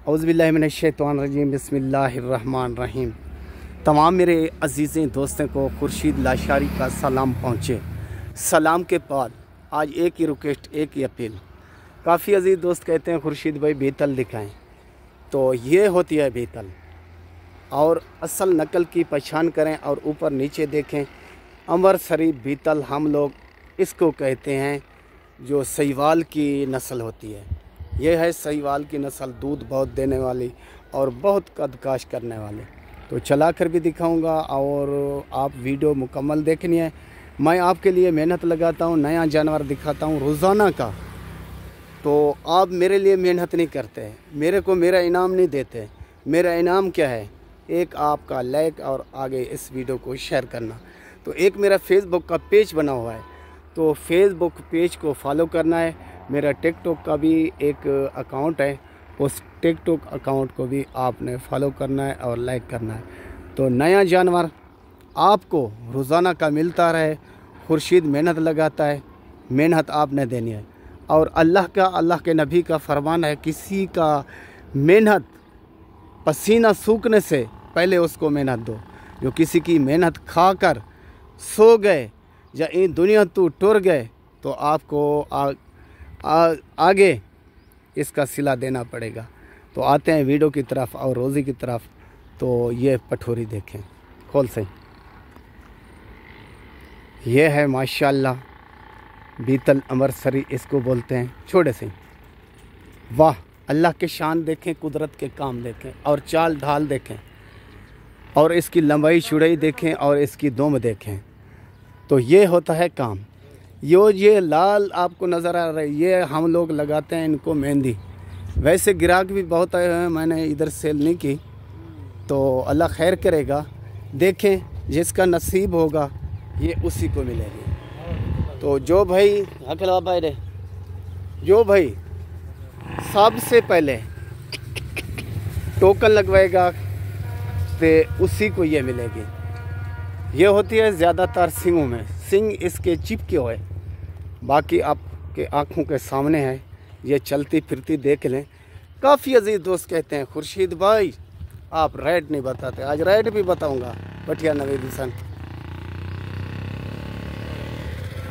औज़ुबिल्लाहि मिनश्शैतानिर्रजीम बिस्मिल्लाहिर्रहमानिर्रहीम। तमाम मेरे अज़ीज़ें दोस्तों को खुर्शीद लाशारी का सलाम पहुँचे। सलाम के बाद आज एक ही रिक्वेस्ट, एक ही अपील। काफ़ी अजीज़ दोस्त कहते हैं खुर्शीद भाई बेतल दिखाएं, तो ये होती है बेतल। और असल नकल की पहचान करें और ऊपर नीचे देखें। अमृतसरी बीतल हम लोग इसको कहते हैं, जो सहीवाल की नस्ल होती है। यह है सहीवाल की नस्ल, दूध बहुत देने वाली और बहुत कदकाश करने वाले। तो चला कर भी दिखाऊंगा और आप वीडियो मुकम्मल देखनी है। मैं आपके लिए मेहनत लगाता हूँ, नया जानवर दिखाता हूँ रोज़ाना का। तो आप मेरे लिए मेहनत नहीं करते, मेरे को मेरा इनाम नहीं देते। मेरा इनाम क्या है? एक आपका लाइक और आगे इस वीडियो को शेयर करना। तो एक मेरा फेसबुक का पेज बना हुआ है, तो फेसबुक पेज को फॉलो करना है। मेरा टिकटॉक का भी एक अकाउंट है, उस टिकटॉक अकाउंट को भी आपने फॉलो करना है और लाइक करना है। तो नया जानवर आपको रोज़ाना का मिलता रहे। खुर्शीद मेहनत लगाता है, मेहनत आपने देनी है। और अल्लाह के नबी का फरमान है, किसी का मेहनत पसीना सूखने से पहले उसको मेहनत दो। जो किसी की मेहनत खाकर सो गए या इन दुनिया तू टुर गए, तो आपको आगे इसका सिला देना पड़ेगा। तो आते हैं वीडियो की तरफ और रोज़ी की तरफ। तो ये पठोरी देखें खोल से, ये है माशाल्लाह बीतल अमृतसरी इसको बोलते हैं, छोटे से। वाह, अल्लाह के शान देखें, कुदरत के काम देखें और चाल ढाल देखें और इसकी लंबाई चौड़ाई देखें और इसकी दुम देखें। तो ये होता है काम। ये लाल आपको नज़र आ रहा है, ये हम लोग लगाते हैं इनको मेहंदी। वैसे ग्राहक भी बहुत आए हैं, मैंने इधर सेल नहीं की, तो अल्लाह खैर करेगा। देखें जिसका नसीब होगा ये उसी को मिलेगी। तो जो भाई सबसे पहले टोकन लगवाएगा तो उसी को ये मिलेगी। ये होती है ज़्यादातर सिंगों में, सिंग इसके चिपके हुए, बाकी आपके आँखों के सामने है। ये चलती फिरती देख लें। काफ़ी अजीज़ दोस्त कहते हैं खुर्शीद भाई आप रेट नहीं बताते, आज रेट भी बताऊंगा बटिया नवेदिसन।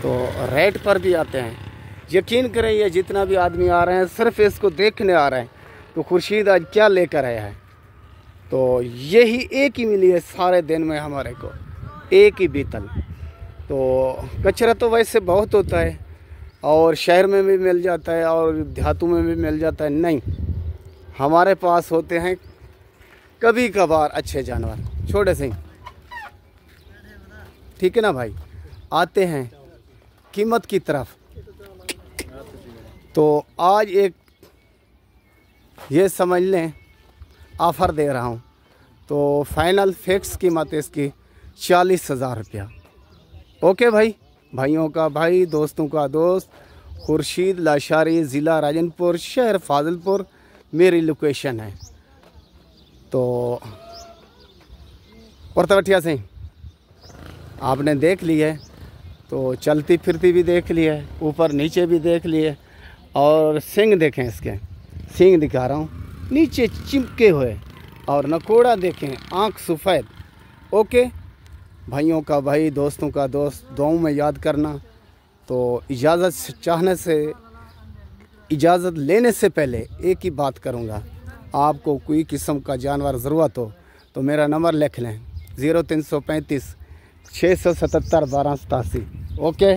तो रेट पर भी आते हैं। यकीन करें ये जितना भी आदमी आ रहे हैं सिर्फ इसको देखने आ रहे हैं। तो खुर्शीद आज क्या लेकर आया है? तो यही एक ही मिली है सारे दिन में हमारे को, एक ही बीतल। तो कचरा तो वैसे बहुत होता है और शहर में भी मिल जाता है और देहातों में भी मिल जाता है। नहीं, हमारे पास होते हैं कभी कभार अच्छे जानवर, छोटे से। ठीक है ना भाई? आते हैं कीमत की तरफ। तो आज एक ये समझ लें ऑफ़र दे रहा हूँ। तो फाइनल फिक्स कीमत इसकी 40,000 रुपया। ओके भाई, भाइयों का भाई, दोस्तों का दोस्त, खुर्शीद लाशारी, ज़िला राजनपुर, शहर फाजिलपुर मेरी लोकेशन है। तो औरतवटिया से आपने देख ली है, तो चलती फिरती भी देख ली है, ऊपर नीचे भी देख लिए और सींग देखें, इसके सींग दिखा रहा हूँ, नीचे चिपके हुए, और नकोड़ा देखें, आँख सफ़ेद। ओके भाइयों का भाई, दोस्तों का दोस्त, दुआओं में याद करना। तो इजाज़त लेने से पहले एक ही बात करूँगा, आपको कोई किस्म का जानवर ज़रूरत हो तो मेरा नंबर लिख लें 0335 677 1287। ओके।